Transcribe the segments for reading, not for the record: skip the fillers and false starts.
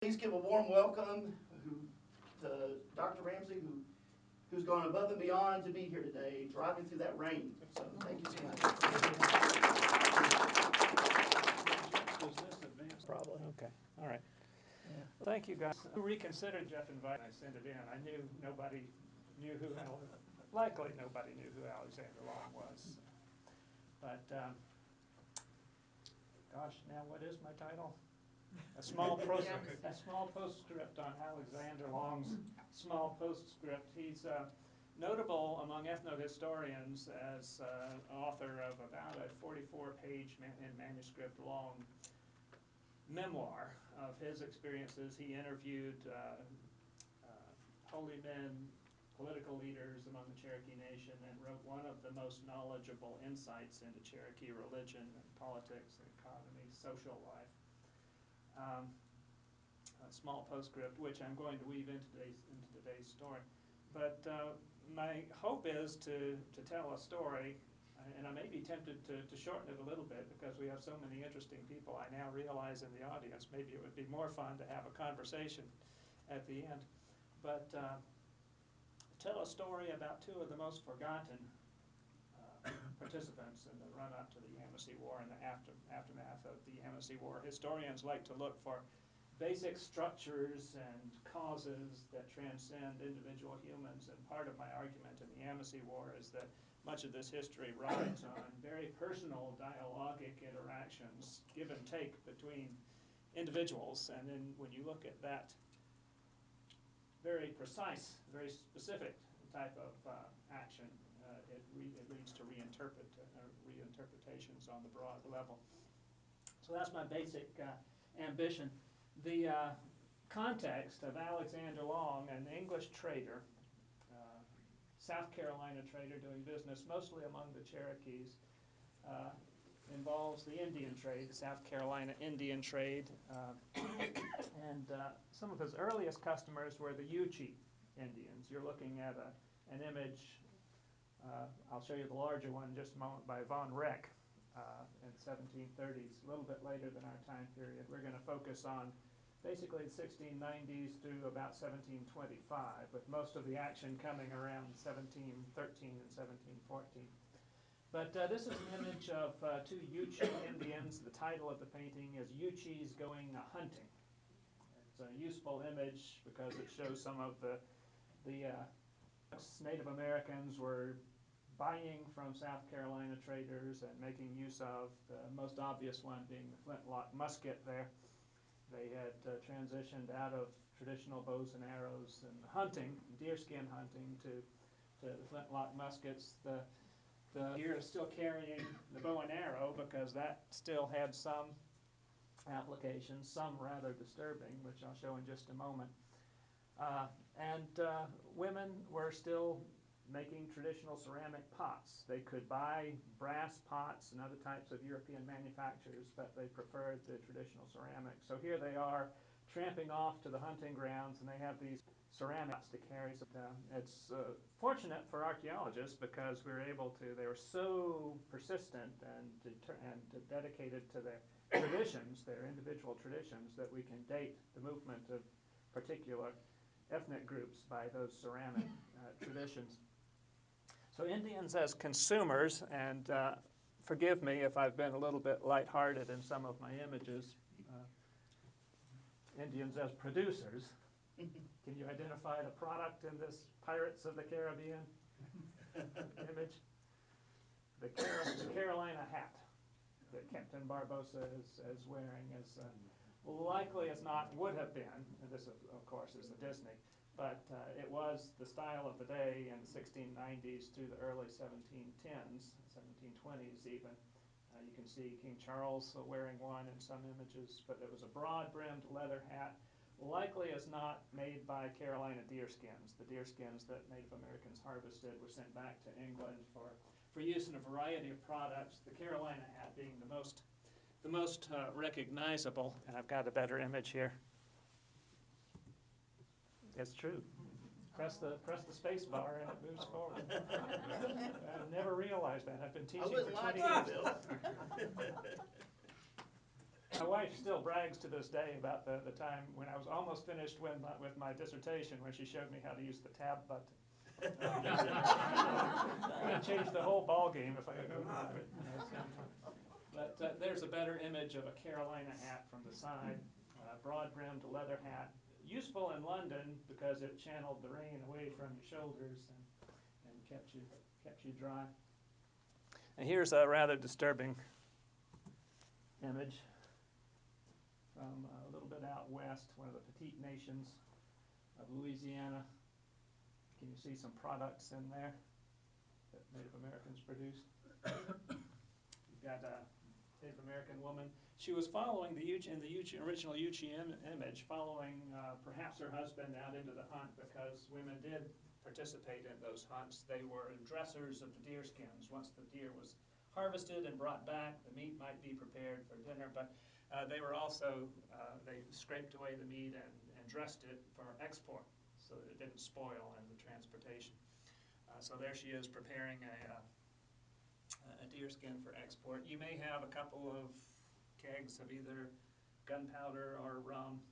Please give a warm welcome to Dr. Ramsey, who's gone above and beyond to be here today, driving through that rain. So thank you so much. Was this advanced? Probably. Okay. All right. Yeah. Thank you, guys. I reconsidered Jeff invited. I sent it in. I knew nobody knew who likely nobody knew who Alexander Long was. But gosh, now what is my title? A small postscript on Alexander Long's small postscript. He's notable among ethnohistorians as author of about a 44-page manuscript long memoir of his experiences. He interviewed holy men, political leaders among the Cherokee Nation, and wrote one of the most knowledgeable insights into Cherokee religion and politics and economy, social life. A small postscript, which I'm going to weave into today's story. But my hope is to tell a story, and I may be tempted to shorten it a little bit because we have so many interesting people I now realize in the audience. Maybe it would be more fun to have a conversation at the end. But tell a story about two of the most forgotten participants in the run-up to the Yamasee War and the aftermath of the Yamasee War. Historians like to look for basic structures and causes that transcend individual humans, and part of my argument in the Yamasee War is that much of this history rides on very personal dialogic interactions, give and take between individuals, and then when you look at that very precise, very specific type of action, it leads to reinterpretations on the broad level. So that's my basic ambition. The context of Alexander Long, an English trader, South Carolina trader doing business mostly among the Cherokees, involves the Indian trade, the South Carolina Indian trade, and some of his earliest customers were the Yuchi Indians. You're looking at an image, I'll show you the larger one in just a moment, by von Reck in the 1730s, a little bit later than our time period. We're going to focus on basically the 1690s through about 1725, with most of the action coming around 1713 and 1714. But this is an image of two Yuchi Indians. The title of the painting is Yuchis Going A-Hunting. It's a useful image because it shows some of the Native Americans were buying from South Carolina traders and making use of, the most obvious one being the flintlock musket there. They had transitioned out of traditional bows and arrows and hunting, deerskin hunting, to the flintlock muskets. The deer is still carrying the bow and arrow because that still had some applications, some rather disturbing, which I'll show in just a moment. Women were still making traditional ceramic pots. They could buy brass pots and other types of European manufacturers, but they preferred the traditional ceramic. So here they are tramping off to the hunting grounds, and they have these ceramics to carry. It's fortunate for archaeologists because we were able to, they were so persistent and dedicated to their traditions, their individual traditions, that we can date the movement of particular ethnic groups by those ceramic traditions. So Indians as consumers, and forgive me if I've been a little bit lighthearted in some of my images, Indians as producers. Can you identify the product in this Pirates of the Caribbean image? The Carolina hat that Captain Barbossa is wearing is likely as not would have been, and this of course is the Disney, but it was the style of the day in the 1690s through the early 1710s, 1720s even. You can see King Charles wearing one in some images, but it was a broad-brimmed leather hat, likely as not made by Carolina deerskins. The deerskins that Native Americans harvested were sent back to England for use in a variety of products, the Carolina hat being the most recognizable. And I've got a better image here. It's true. Press the space bar and it moves forward. I never realized that. I've been teaching for 20 years. My wife still brags to this day about the time when I was almost finished with my dissertation, when she showed me how to use the tab button. It changed the whole ball game if I had known about it. But there's a better image of a Carolina hat from the side, broad-brimmed leather hat, useful in London because it channeled the rain away from your shoulders and kept you dry. And here's a rather disturbing image from a little bit out west, one of the petite nations of Louisiana. Can you see some products in there that Native Americans produced? You've got a Native American woman. She was following original UGM image, following perhaps her husband out into the hunt, because women did participate in those hunts. They were dressers of the deer skins. Once the deer was harvested and brought back, the meat might be prepared for dinner, but they were also, they scraped away the meat and dressed it for export so that it didn't spoil in the transportation. So there she is preparing a deer skin for export. You may have a couple of kegs of either gunpowder or rum.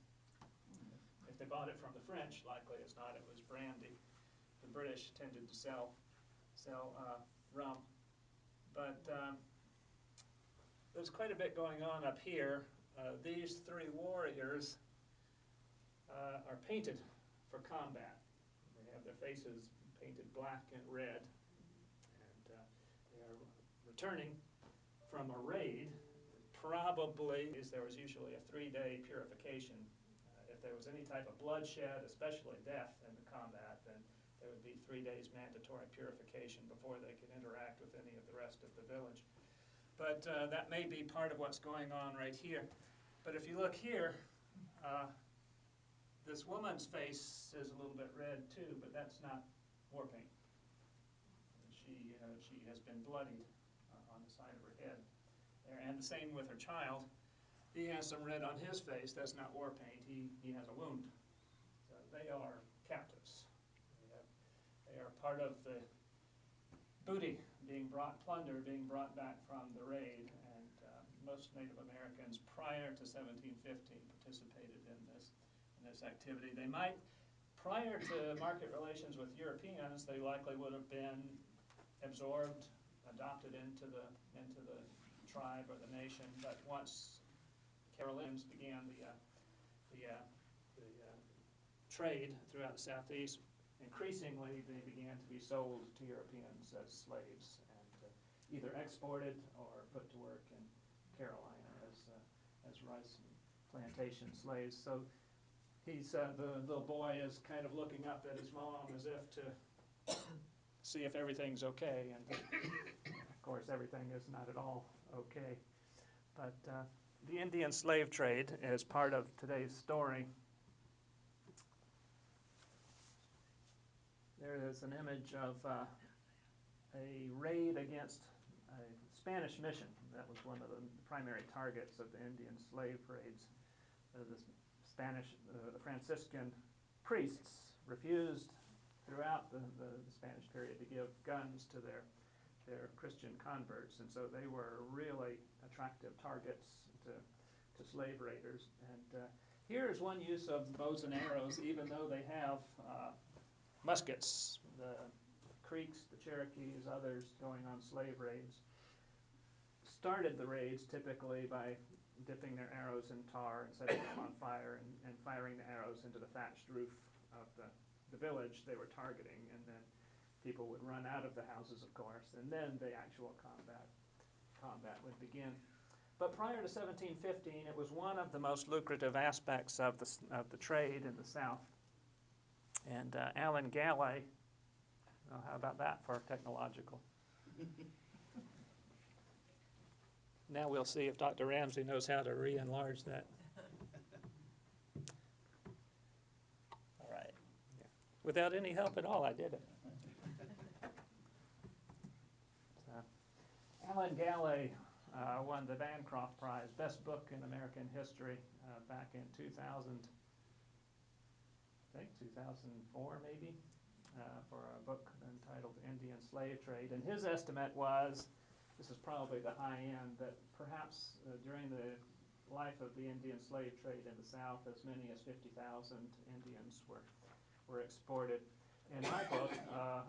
If they bought it from the French, likely it's not, it was brandy. The British tended to sell rum. But there's quite a bit going on up here. These three warriors are painted for combat. They have their faces painted black and red, and they are returning from a raid. Probably, there was usually a 3-day purification. If there was any type of bloodshed, especially death in the combat, then there would be 3 days mandatory purification before they could interact with any of the rest of the village. But that may be part of what's going on right here. But if you look here, this woman's face is a little bit red too, but that's not war paint. She has been bloodied on the side of her head there, and the same with her child. He has some red on his face. That's not war paint. He has a wound. So they are captives. They are part of the booty plunder being brought back from the raid, and most Native Americans prior to 1715 participated in this activity. They might, prior to market relations with Europeans, they likely would have been absorbed, adopted into the tribe or the nation. But once Carolinians began the trade throughout the Southeast, increasingly they began to be sold to Europeans as slaves and either exported or put to work in Carolina as rice plantation slaves. So he's the little boy is kind of looking up at his mom as if to see if everything's okay, and of course everything is not at all okay. But the Indian slave trade is part of today's story. There is an image of a raid against a Spanish mission. That was one of the primary targets of the Indian slave raids. The Franciscan priests refused throughout the Spanish period to give guns to their Christian converts, and so they were really attractive targets to slave raiders. And here's one use of bows and arrows, even though they have muskets. The Creeks, the Cherokees, others going on slave raids started the raids typically by dipping their arrows in tar and setting them on fire and firing the arrows into the thatched roof of the village they were targeting, and then people would run out of the houses, of course, and then the actual combat would begin. But prior to 1715, it was one of the most lucrative aspects of the trade in the South. And Alan Galley, how about that for technological? Now we'll see if Dr. Ramsey knows how to re-enlarge that. All right. Yeah. Without any help at all, I did it. So, Alan Galley won the Bancroft Prize, best book in American history, back in 2004 maybe, for a book entitled Indian Slave Trade. And his estimate was, this is probably the high end, that perhaps during the life of the Indian slave trade in the South, as many as 50,000 Indians were exported. In my book,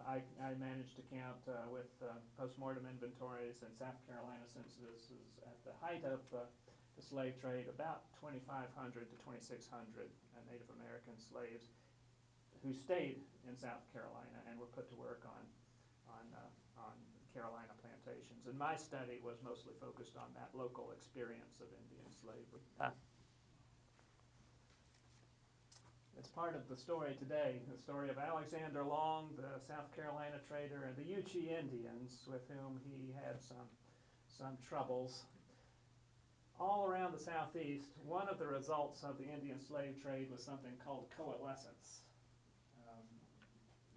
I managed to count with postmortem inventories in South Carolina censuses at the height of the slave trade, about 2,500 to 2,600 Native American slaves who stayed in South Carolina and were put to work on Carolina plantations. And my study was mostly focused on that local experience of Indian slavery. It's part of the story today, the story of Alexander Long, the South Carolina trader, and the Yuchi Indians with whom he had some troubles. All around the Southeast, one of the results of the Indian slave trade was something called coalescence.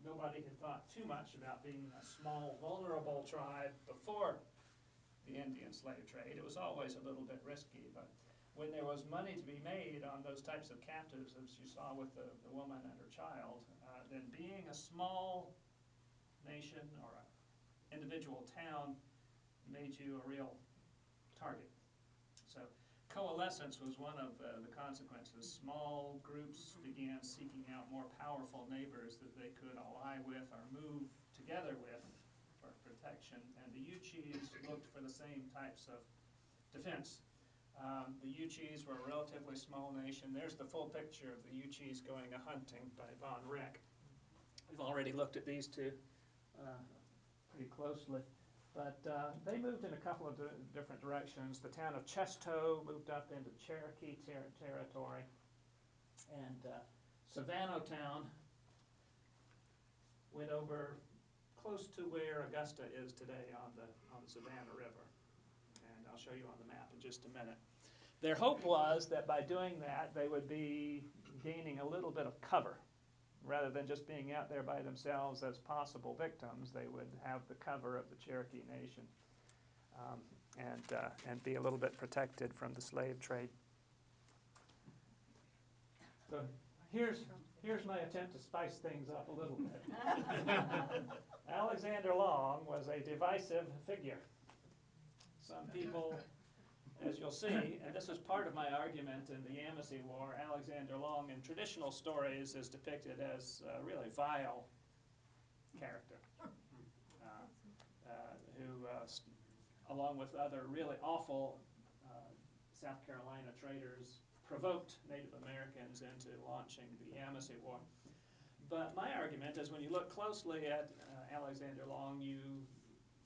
Nobody had thought too much about being a small, vulnerable tribe before the Indian slave trade. It was always a little bit risky, but when there was money to be made on those types of captives, as you saw with the woman and her child, then being a small nation or an individual town made you a real target. So coalescence was one of the consequences. Small groups began seeking out more powerful neighbors that they could ally with or move together with for protection, and the Yuchis looked for the same types of defense. The Yuchis were a relatively small nation. There's the full picture of the Yuchis going a-hunting by Von Reck. We've already looked at these two pretty closely. But they moved in a couple of different directions. The town of Chesto moved up into Cherokee territory, and Savannah town went over close to where Augusta is today on the Savannah River. And I'll show you on the map in just a minute. Their hope was that by doing that, they would be gaining a little bit of cover. Rather than just being out there by themselves as possible victims, they would have the cover of the Cherokee Nation and be a little bit protected from the slave trade. So here's my attempt to spice things up a little bit. Alexander Long was a divisive figure. Some people, as you'll see, and this is part of my argument in the Yamasee War, Alexander Long in traditional stories is depicted as a really vile character who, along with other really awful South Carolina traders, provoked Native Americans into launching the Yamasee War. But my argument is when you look closely at Alexander Long, you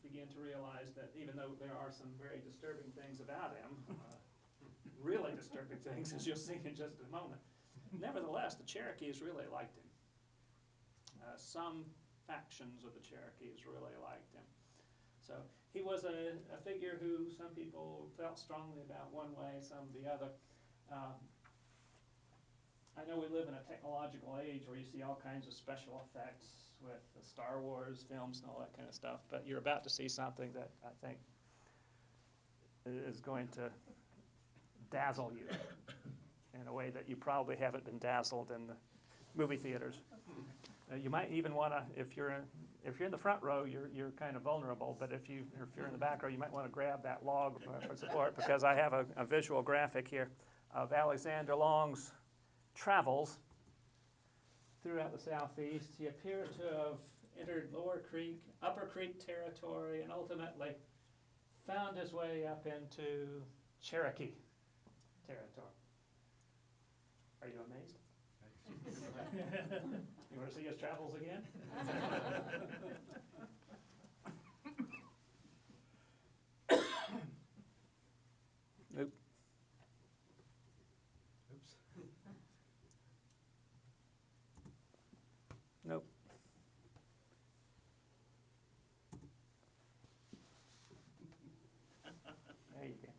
begin to realize that even though there are some very disturbing things about him, really disturbing things, as you'll see in just a moment, nevertheless, the Cherokees really liked him. Some factions of the Cherokees really liked him. So he was a figure who some people felt strongly about one way, some the other. I know we live in a technological age where you see all kinds of special effects with the Star Wars films and all that kind of stuff, but you're about to see something that I think is going to dazzle you in a way that you probably haven't been dazzled in the movie theaters. You might even want to, if you're in the front row, you're kind of vulnerable, but if you're in the back row, you might want to grab that log for support, because I have a visual graphic here of Alexander Long's travels throughout the Southeast. He appeared to have entered Lower Creek, Upper Creek territory, and ultimately found his way up into Cherokee territory. Are you amazed? You want to see his travels again? Nope. Oops. Nope. There you go.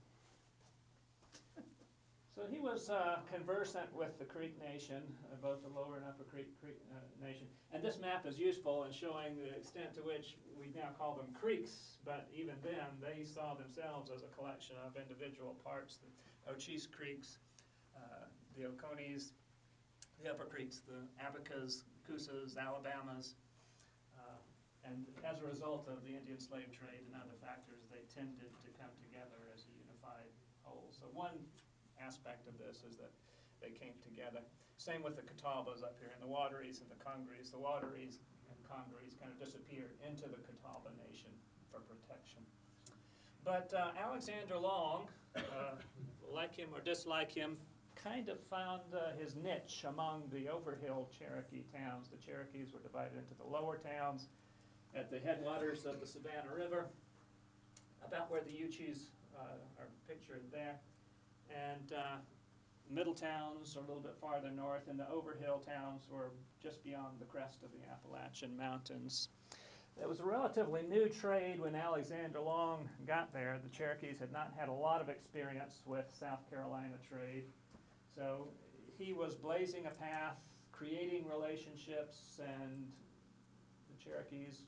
So he was conversant with the Creek Nation, both the Lower and Upper Creek Nation. And this map is useful in showing the extent to which we now call them creeks, but even then they saw themselves as a collection of individual parts. The Ochese Creeks, the Oconees, the Upper Creeks, the Abacas, Coosas, Alabamas. And as a result of the Indian slave trade and other factors, they tended to come together as a unified whole. So one aspect of this is that they came together. Same with the Catawbas up here, and the Wateries and the Congrees. The Wateries and Congrees kind of disappeared into the Catawba Nation for protection. But Alexander Long, like him or dislike him, kind of found his niche among the overhill Cherokee towns. The Cherokees were divided into the lower towns at the headwaters of the Savannah River, about where the Uchis are pictured there, and middle towns are a little bit farther north, and the overhill towns were just beyond the crest of the Appalachian Mountains. It was a relatively new trade when Alexander Long got there. The Cherokees had not had a lot of experience with South Carolina trade, so he was blazing a path, creating relationships, and the Cherokees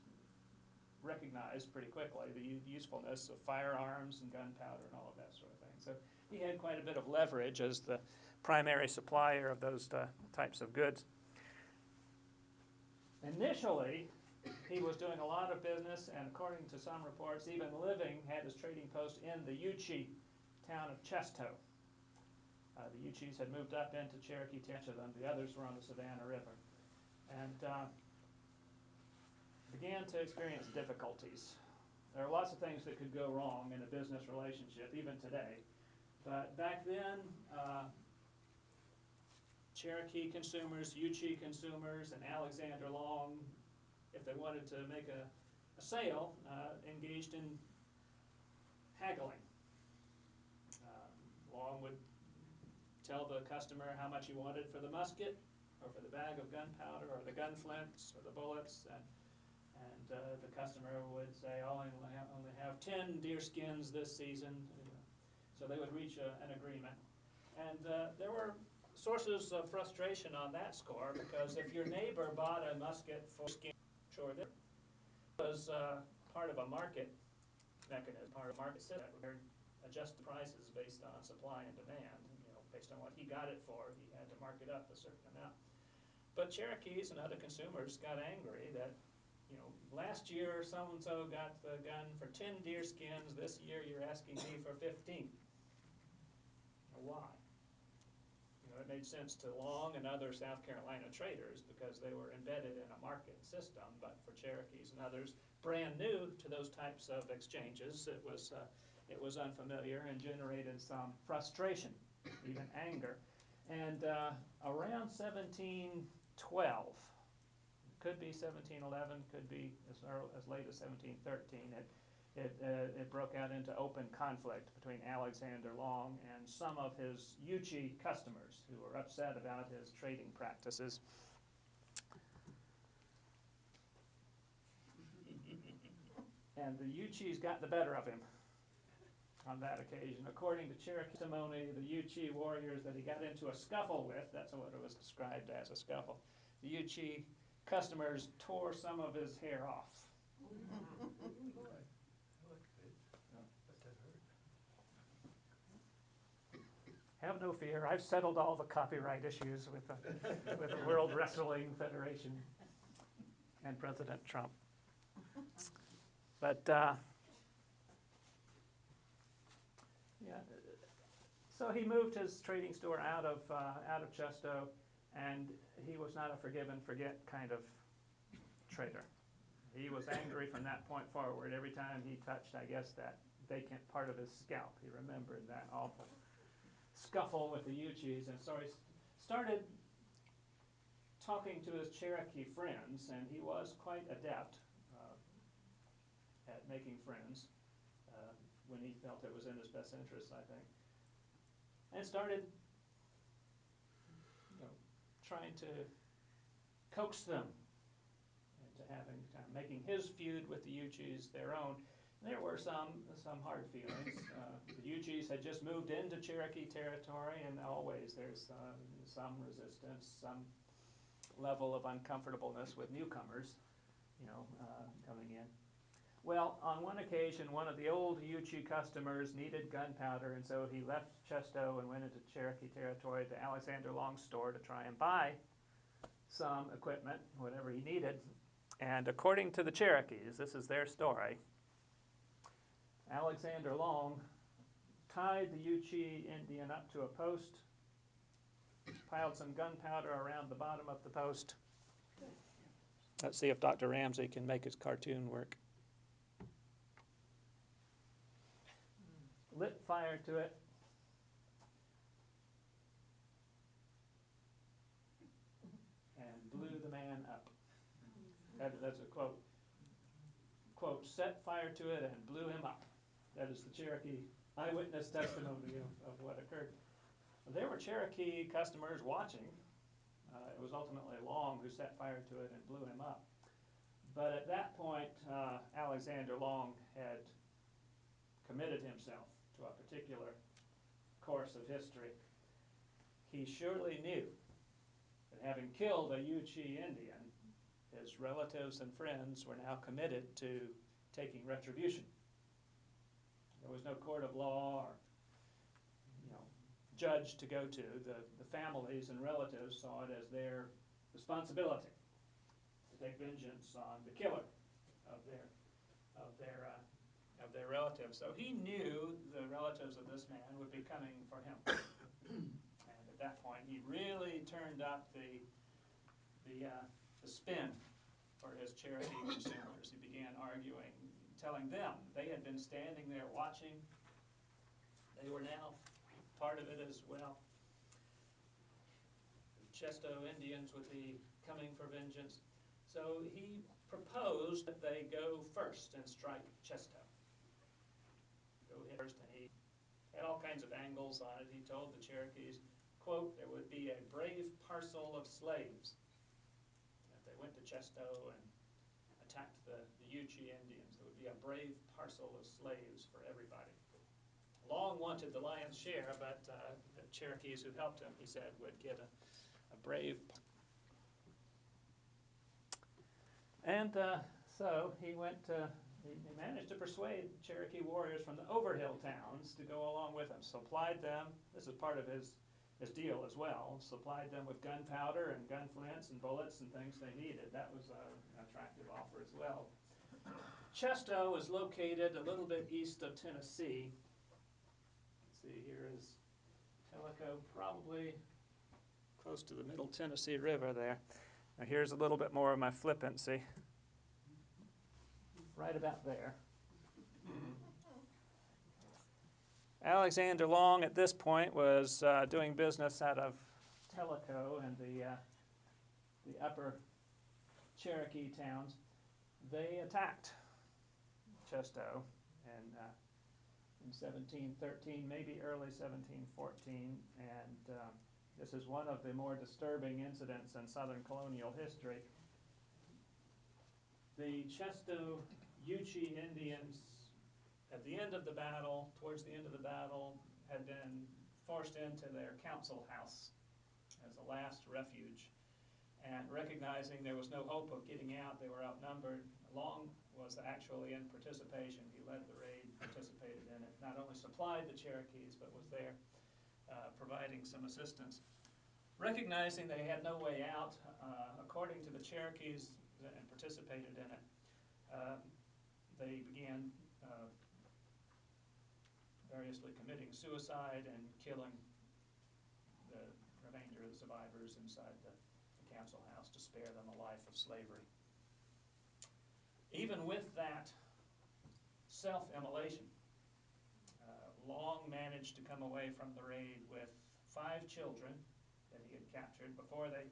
recognized pretty quickly the usefulness of firearms and gunpowder and all of that sort of thing. So he had quite a bit of leverage as the primary supplier of those types of goods. Initially, he was doing a lot of business, and according to some reports, even living, had his trading post in the Uchee town of Chesto. The Uchees had moved up into Cherokee Territory, the others were on the Savannah River, and began to experience difficulties. There are lots of things that could go wrong in a business relationship, even today. But back then, Cherokee consumers, Uchee consumers, and Alexander Long, if they wanted to make a sale, engaged in haggling. Long would tell the customer how much he wanted for the musket, or for the bag of gunpowder, or the gun flints, or the bullets, and the customer would say, "Oh, I only have 10 deer skins this season." So they would reach an agreement. And there were sources of frustration on that score, because if your neighbor bought a musket for skin, sure, it was part of a market mechanism, part of a market system, where adjust the prices based on supply and demand. Based on what he got it for, he had to mark it up a certain amount. But Cherokees and other consumers got angry that, last year so-and-so got the gun for 10 deer skins, this year you're asking me for 15. Why? It made sense to Long and other South Carolina traders because they were embedded in a market system, but for Cherokees and others, brand new to those types of exchanges, it was unfamiliar and generated some frustration, even anger. And around 1712, could be 1711, could be as late as 1713, it broke out into open conflict between Alexander Long and some of his Uchee customers who were upset about his trading practices. And the Uchees got the better of him on that occasion. According to Cherokee testimony, the Uchee warriors that he got into a scuffle with, that's what it was described as, a scuffle, the Uchee customers tore some of his hair off. Have no fear, I've settled all the copyright issues with the World Wrestling Federation and President Trump. But yeah, so he moved his trading store out of Chesto, and he was not a forgive and forget kind of trader. He was angry from that point forward. Every time he touched, I guess, that vacant part of his scalp, he remembered that awful scuffle with the Uchees, and so he started talking to his Cherokee friends, and he was quite adept at making friends when he felt it was in his best interest, I think, and started trying to coax them into making his feud with the Uchees their own. There were some hard feelings. The Uchees had just moved into Cherokee territory, and always there's some resistance, some level of uncomfortableness with newcomers, coming in. Well, on one occasion, one of the old Uchee customers needed gunpowder, and so he left Chesto and went into Cherokee territory to Alexander Long's store to try and buy some equipment, whatever he needed. And according to the Cherokees, this is their story, Alexander Long tied the Yuchi Indian up to a post, piled some gunpowder around the bottom of the post. Let's see if Dr. Ramsey can make his cartoon work. Lit fire to it. And blew the man up. That's a quote. Quote, set fire to it and blew him up. That is the Cherokee eyewitness testimony of what occurred. There were Cherokee customers watching. It was ultimately Long who set fire to it and blew him up. But at that point, Alexander Long had committed himself to a particular course of history. He surely knew that having killed a Yuchi Indian, his relatives and friends were now committed to taking retribution. There was no court of law or judge to go to. The families and relatives saw it as their responsibility to take vengeance on the killer of their relatives. So he knew the relatives of this man would be coming for him. And at that point, he really turned up the spin for his Cherokee consumers. He began arguing, telling them they had been standing there watching. They were now part of it as well. The Chesto Indians would be coming for vengeance. So he proposed that they go first and strike Chesto. Go hit first, and he had all kinds of angles on it. He told the Cherokees, quote, there would be a brave parcel of slaves. If they went to Chesto and attacked the Yuchi Indians, there would be a brave parcel of slaves for everybody. Long wanted the lion's share, but the Cherokees who helped him, he said, would get a brave. And so he managed to persuade Cherokee warriors from the overhill towns to go along with him. Supplied them, this is part of his deal as well, supplied them with gunpowder and gun flints and bullets and things they needed. That was an attractive offer as well. Chesto is located a little bit east of Tennessee. See, here is Tellico, probably close to the Middle Tennessee River there. Now here's a little bit more of my flippancy. Right about there. Alexander Long at this point was doing business out of Tellico and the upper Cherokee towns. They attacked Chesto and in 1713, maybe early 1714, and this is one of the more disturbing incidents in Southern colonial history. The Chesto Yuchi Indians, at the end of the battle, towards the end of the battle, had been forced into their council house as a last refuge. And recognizing there was no hope of getting out, they were outnumbered. Long was actually in participation. He led the raid, participated in it, not only supplied the Cherokees, but was there providing some assistance. Recognizing they had no way out, according to the Cherokees and participated in it, they began variously committing suicide and killing the remainder of the survivors inside the council house to spare them a life of slavery. Even with that self-immolation, Long managed to come away from the raid with 5 children that he had captured before they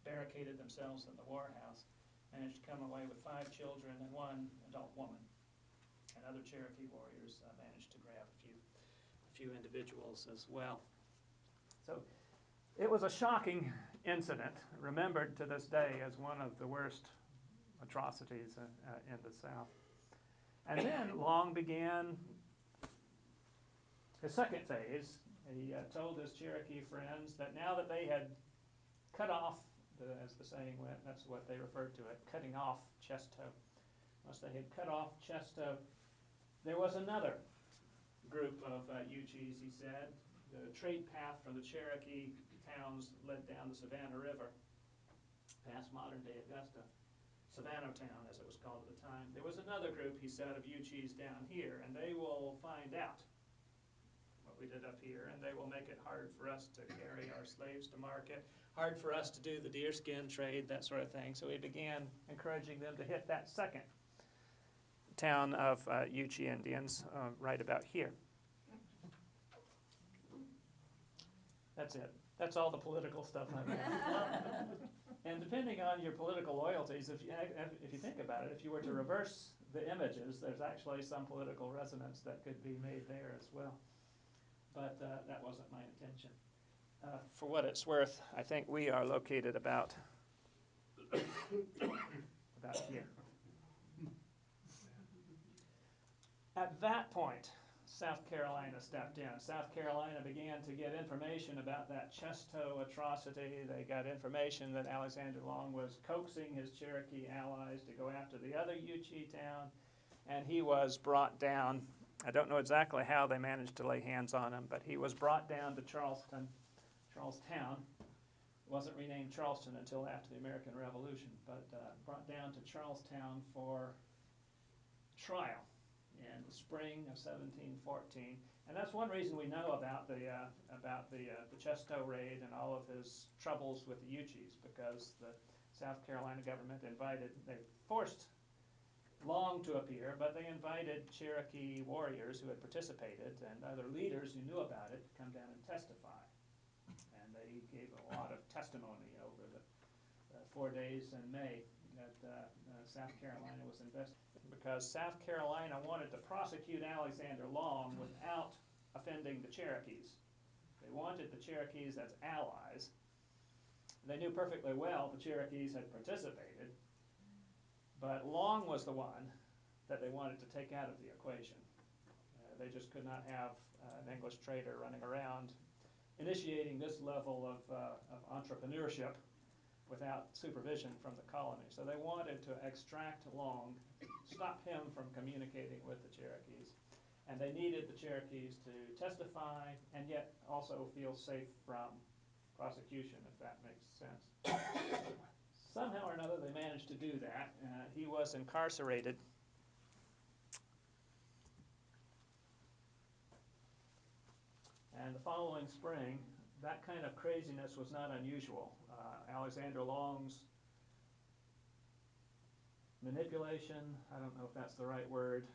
barricaded themselves in the warhouse. Managed to come away with 5 children and 1 adult woman. And other Cherokee warriors managed to grab a few individuals as well. So it was a shocking incident, remembered to this day as one of the worst atrocities in the South. And then Long began his second phase. He told his Cherokee friends that now that they had cut off, as the saying went, that's what they referred to it, cutting off Chesto. Once they had cut off Chesto, there was another group of Yuchis, he said. The trade path from the Cherokee towns led down the Savannah River, past modern-day Augusta. Savannah Town, as it was called at the time. There was another group, he said, of Yuchis down here, and they will find out what we did up here, and they will make it hard for us to carry our slaves to market, hard for us to do the deerskin trade, that sort of thing. So we began encouraging them to hit that second town of Yuchi Indians right about here. That's it. That's all the political stuff I mean. And depending on your political loyalties, if you think about it, if you were to reverse the images, there's actually some political resonance that could be made there as well. But that wasn't my intention. For what it's worth, I think we are located about here. At that point, South Carolina stepped in. South Carolina began to get information about that Chesto atrocity. They got information that Alexander Long was coaxing his Cherokee allies to go after the other Yuchi town, and he was brought down. I don't know exactly how they managed to lay hands on him, but he was brought down to Charlestown. It wasn't renamed Charleston until after the American Revolution, but brought down to Charlestown for trial in the spring of 1714, and that's one reason we know about the Chesto raid and all of his troubles with the Yuchis, because the South Carolina government they forced Long to appear, but they invited Cherokee warriors who had participated and other leaders who knew about it to come down and testify, and they gave a lot of testimony over the 4 days in May that South Carolina was investigated, because South Carolina wanted to prosecute Alexander Long without offending the Cherokees. They wanted the Cherokees as allies. They knew perfectly well the Cherokees had participated, but Long was the one that they wanted to take out of the equation. They just could not have an English trader running around initiating this level of entrepreneurship without supervision from the colony. So they wanted to extract Long, stop him from communicating with the Cherokees, and they needed the Cherokees to testify and yet also feel safe from prosecution, if that makes sense. Somehow or another they managed to do that. He was incarcerated and the following spring, that kind of craziness was not unusual. Alexander Long's manipulation, I don't know if that's the right word,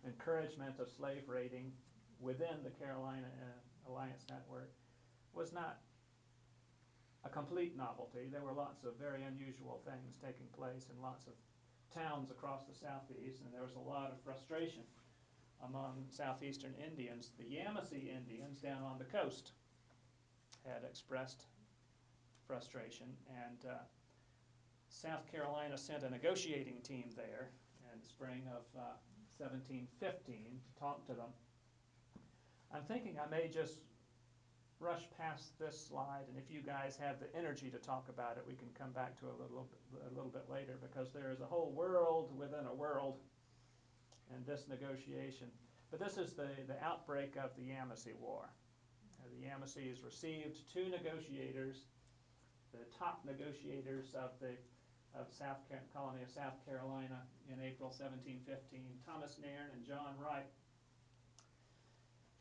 encouragement of slave raiding within the Carolina Alliance Network was not a complete novelty. There were lots of very unusual things taking place in lots of towns across the southeast, and there was a lot of frustration among southeastern Indians. The Yamasee Indians down on the coast had expressed frustration, and South Carolina sent a negotiating team there in the spring of 1715 to talk to them. I'm thinking I may just rush past this slide, and if you guys have the energy to talk about it, we can come back to it a little bit later, because there is a whole world within a world in this negotiation. But this is the outbreak of the Yamasee War. The Yamasees received 2 negotiators, the top negotiators of the colony of South Carolina in April 1715, Thomas Nairn and John Wright.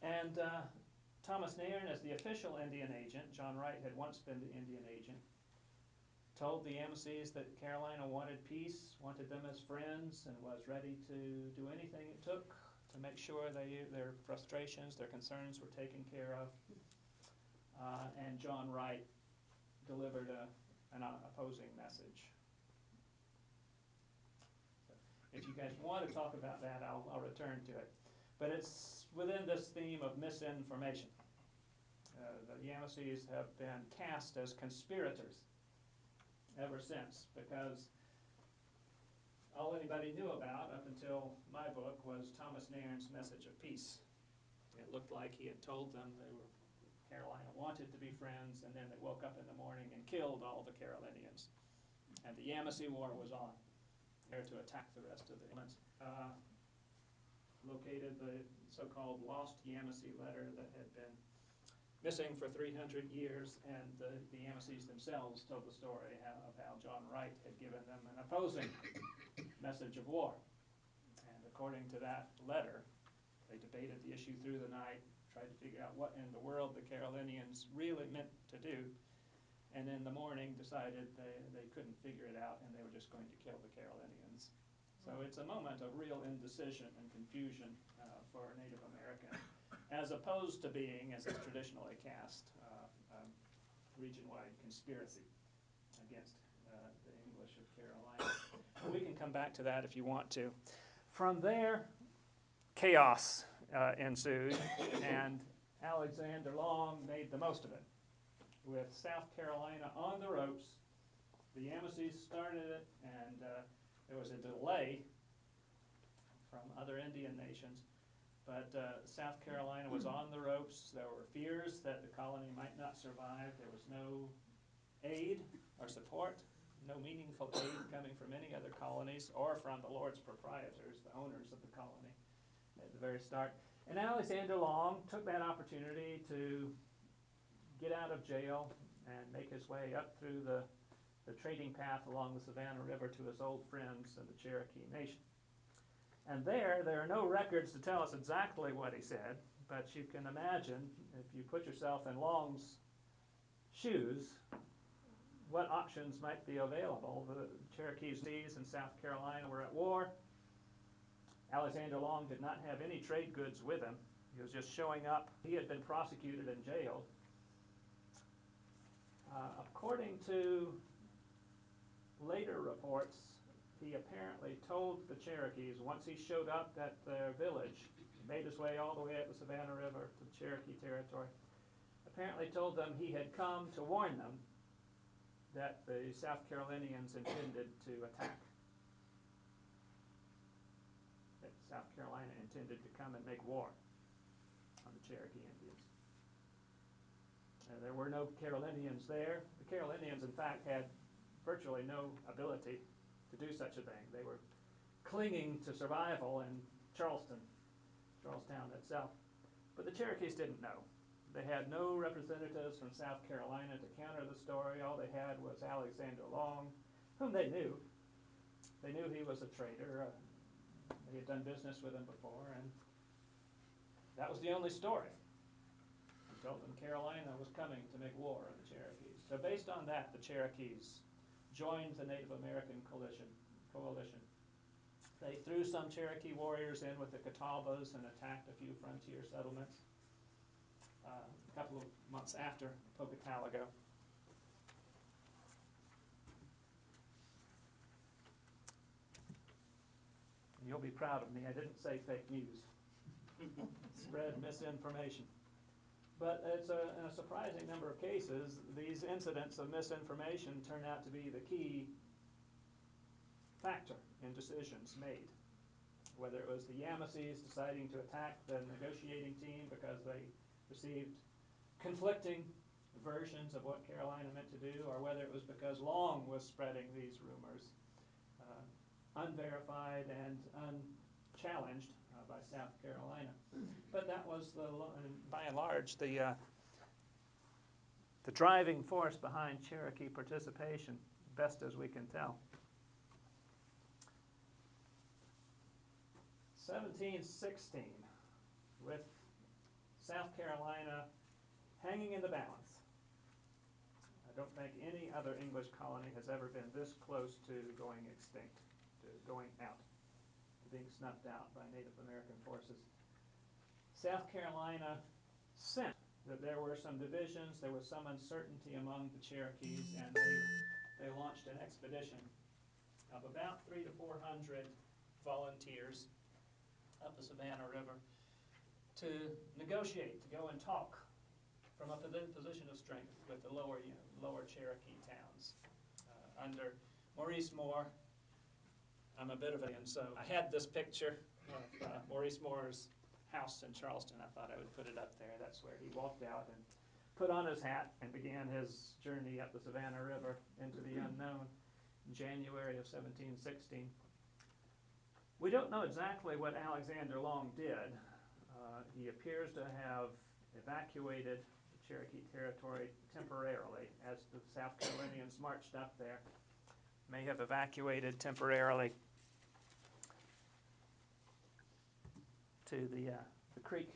And Thomas Nairn, as the official Indian agent, John Wright had once been the Indian agent, told the Yamasees that Carolina wanted peace, wanted them as friends, and was ready to do anything it took to make sure their frustrations, their concerns were taken care of. And John Wright delivered an opposing message. So if you guys want to talk about that, I'll return to it. But it's within this theme of misinformation. The Yamasees have been cast as conspirators ever since, because all anybody knew about up until my book was Thomas Nairn's message of peace. It looked like he had told them Carolina wanted to be friends, and then they woke up in the morning and killed all the Carolinians. And the Yamasee War was on, there to attack the rest of the Indians. Located the so-called lost Yamasee letter that had been missing for 300 years, and the Yamasees themselves told the story of how John Wright had given them an opposing message of war. And according to that letter, they debated the issue through the night, tried to figure out what in the world the Carolinians really meant to do, and in the morning decided they couldn't figure it out and they were just going to kill the Carolinians. So it's a moment of real indecision and confusion for Native American, as opposed to being, as it's traditionally cast, a region-wide conspiracy against the English of Carolina. We can come back to that if you want to. From there, chaos ensued, and Alexander Long made the most of it. With South Carolina on the ropes, the Yamasees started it, and there was a delay from other Indian nations, but South Carolina was on the ropes. There were fears that the colony might not survive. There was no aid or support, no meaningful aid coming from any other colonies or from the Lord's proprietors, the owners of the colony at the very start. And Alexander Long took that opportunity to get out of jail and make his way up through the trading path along the Savannah River to his old friends of the Cherokee Nation. And there are no records to tell us exactly what he said, but you can imagine, if you put yourself in Long's shoes, what options might be available. The Cherokees in South Carolina were at war. Alexander Long did not have any trade goods with him. He was just showing up. He had been prosecuted and jailed. According to later reports, he apparently told the Cherokees, once he showed up at their village, he made his way all the way up the Savannah River to the Cherokee territory, apparently told them he had come to warn them that the South Carolinians intended to attack. That South Carolina intended to come and make war on the Cherokee Indians. There were no Carolinians there. The Carolinians, in fact, had virtually no ability to do such a thing. They were clinging to survival in Charlestown itself. But the Cherokees didn't know. They had no representatives from South Carolina to counter the story. All they had was Alexander Long, whom they knew. They knew he was a traitor. They had done business with him before, and that was the only story. He told them Carolina was coming to make war on the Cherokees. So based on that, the Cherokees joined the Native American coalition. They threw some Cherokee warriors in with the Catawbas and attacked a few frontier settlements a couple of months after Pocatello. You'll be proud of me. I didn't say fake news. Spread misinformation. But in a surprising number of cases, these incidents of misinformation turn out to be the key factor in decisions made. Whether it was the Yamasees deciding to attack the negotiating team because they received conflicting versions of what Carolina meant to do, or whether it was because Long was spreading these rumors, unverified and unchallenged by South Carolina. But that was, by and large, the driving force behind Cherokee participation, best as we can tell. 1716, with South Carolina hanging in the balance. I don't think any other English colony has ever been this close to going extinct, to going out, to being snuffed out by Native American forces. South Carolina sensed that there were some divisions, there was some uncertainty among the Cherokees, and they launched an expedition of about 300 to 400 volunteers up the Savannah River to negotiate, to go and talk from a position of strength with the lower Cherokee towns. Under Maurice Moore, I'm a bit of a, and so I had this picture of Maurice Moore's house in Charleston. I thought I would put it up there. That's where he walked out and put on his hat and began his journey up the Savannah River into the unknown in January of 1716. We don't know exactly what Alexander Long did. He appears to have evacuated the Cherokee territory temporarily as the South Carolinians marched up there. May have evacuated temporarily to the Creek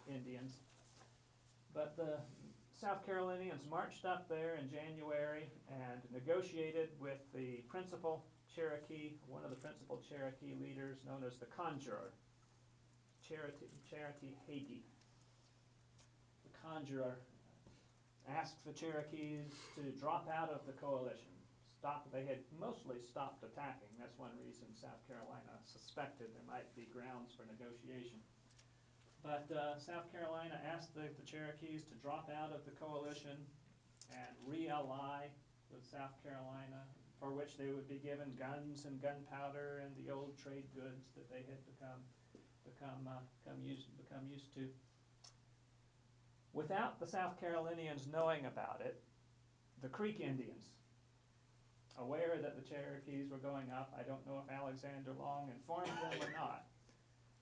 Indians. But the South Carolinians marched up there in January and negotiated with the principal Cherokee, one of the principal Cherokee leaders known as the Conjurer, Charity Hagee. The Conjurer asked the Cherokees to drop out of the coalition. They had mostly stopped attacking. That's one reason South Carolina suspected there might be grounds for negotiation. But South Carolina asked the Cherokees to drop out of the coalition and re-ally with South Carolina, for which they would be given guns and gunpowder and the old trade goods that they had become used to. Without the South Carolinians knowing about it, the Creek Indians, aware that the Cherokees were going up, I don't know if Alexander Long informed them or not,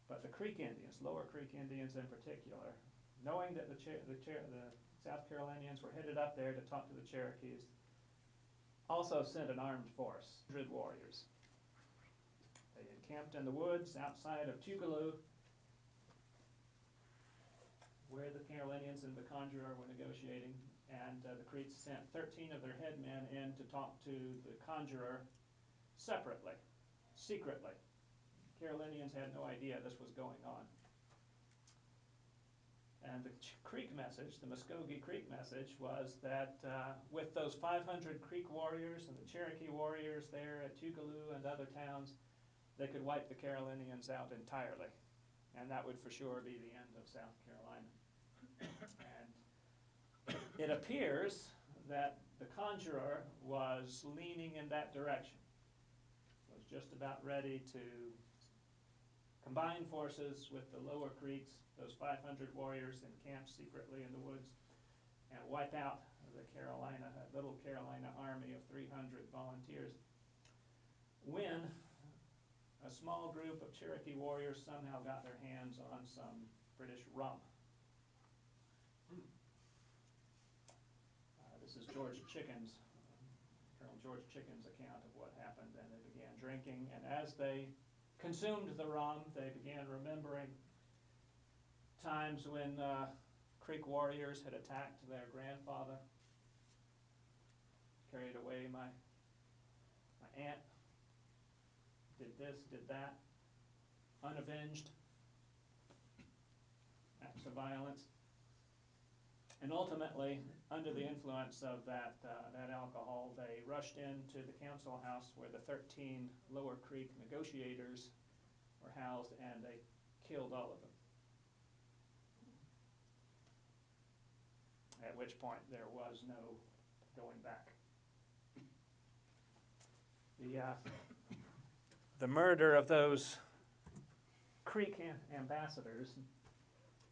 but the Creek Indians, Lower Creek Indians in particular, knowing that the South Carolinians were headed up there to talk to the Cherokees, also sent an armed force, 100 warriors. They encamped in the woods outside of Tougaloo, where the Carolinians and the Conjurer were negotiating, and the Creeks sent 13 of their headmen in to talk to the Conjurer separately, secretly. Carolinians had no idea this was going on. And the Creek message, the Muskogee Creek message, was that with those 500 Creek warriors and the Cherokee warriors there at Tougaloo and other towns, they could wipe the Carolinians out entirely. And that would for sure be the end of South Carolina. And it appears that the Conjurer was leaning in that direction, was just about ready to combine forces with the Lower Creeks, those 500 warriors encamped secretly in the woods, and wipe out the little Carolina army of 300 volunteers, when a small group of Cherokee warriors somehow got their hands on some British rum. This is Colonel George Chicken's account of what happened, and they began drinking, and as they consumed the rum, they began remembering times when Creek warriors had attacked their grandfather, carried away my aunt, did this, did that, unavenged acts of violence. And ultimately, under the influence of that alcohol, they rushed into the council house where the 13 Lower Creek negotiators were housed, and they killed all of them. At which point there was no going back. The murder of those Creek ambassadors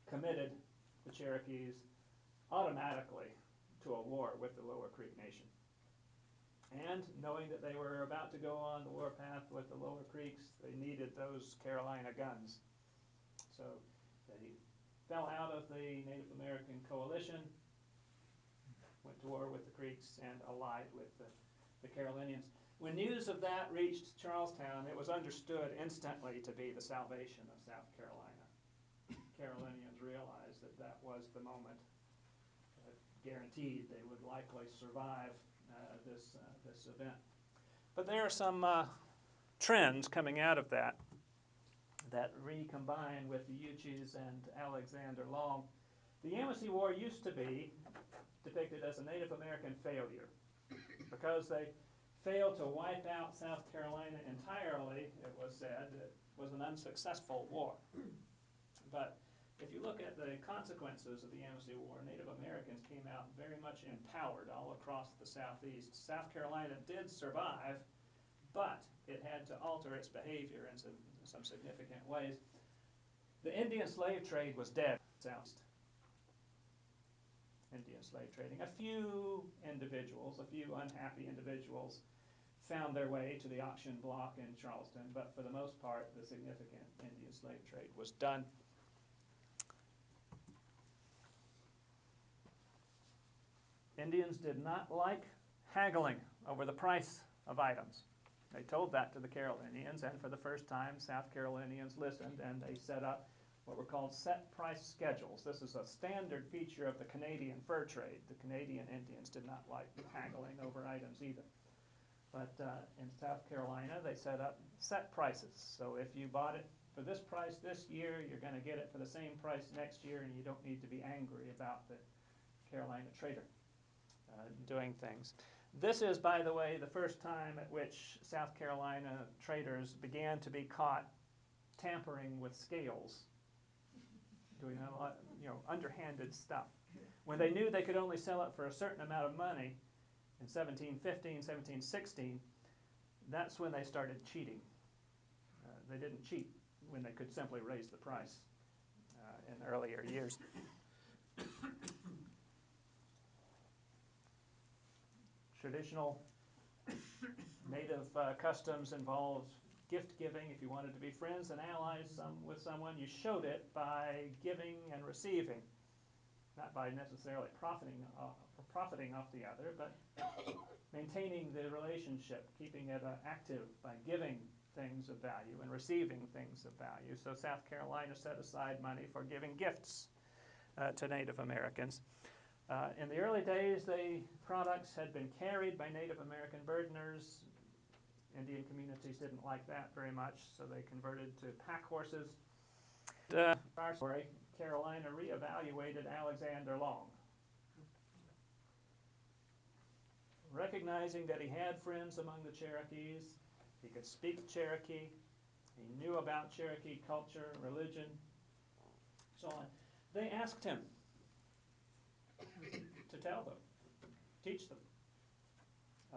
committed the Cherokees automatically to a war with the Lower Creek Nation. And knowing that they were about to go on the warpath with the Lower Creeks, they needed those Carolina guns. So they fell out of the Native American coalition, went to war with the Creeks, and allied with the Carolinians. When news of that reached Charlestown, it was understood instantly to be the salvation of South Carolina. Carolinians realized that that was the moment that guaranteed they would likely survive this event. But there are some trends coming out of that recombine with the Uchis and Alexander Long. The Yamasee War used to be depicted as a Native American failure because they failed to wipe out South Carolina entirely. It was said it was an unsuccessful war. But if you look at the consequences of the Yamasee War, Native Americans came out very much empowered all across the Southeast. South Carolina did survive, but it had to alter its behavior in some significant ways. The Indian slave trade was dead. Indian slave trading. A few individuals, a few unhappy individuals, found their way to the auction block in Charleston, but for the most part, the significant Indian slave trade was done. Indians did not like haggling over the price of items. They told that to the Carolinians, and for the first time, South Carolinians listened, and they set up what were called set price schedules. This is a standard feature of the Canadian fur trade. The Canadian Indians did not like haggling over items either. But in South Carolina, they set up set prices. So if you bought it for this price this year, you're going to get it for the same price next year, and you don't need to be angry about the Carolina trader doing things. This is, by the way, the first time at which South Carolina traders began to be caught tampering with scales, doing a lot, underhanded stuff. When they knew they could only sell it for a certain amount of money in 1715, 1716, that's when they started cheating. They didn't cheat when they could simply raise the price in earlier years. Traditional native customs involved gift giving. If you wanted to be friends and allies with someone, you showed it by giving and receiving, not by necessarily profiting off the other, but maintaining the relationship, keeping it active by giving things of value and receiving things of value. So South Carolina set aside money for giving gifts to Native Americans. In the early days, the products had been carried by Native American burdeners. Indian communities didn't like that very much, so they converted to pack horses. Our story, Carolina reevaluated Alexander Long. Recognizing that he had friends among the Cherokees, he could speak Cherokee, he knew about Cherokee culture, religion, so on. They asked him to tell them, teach them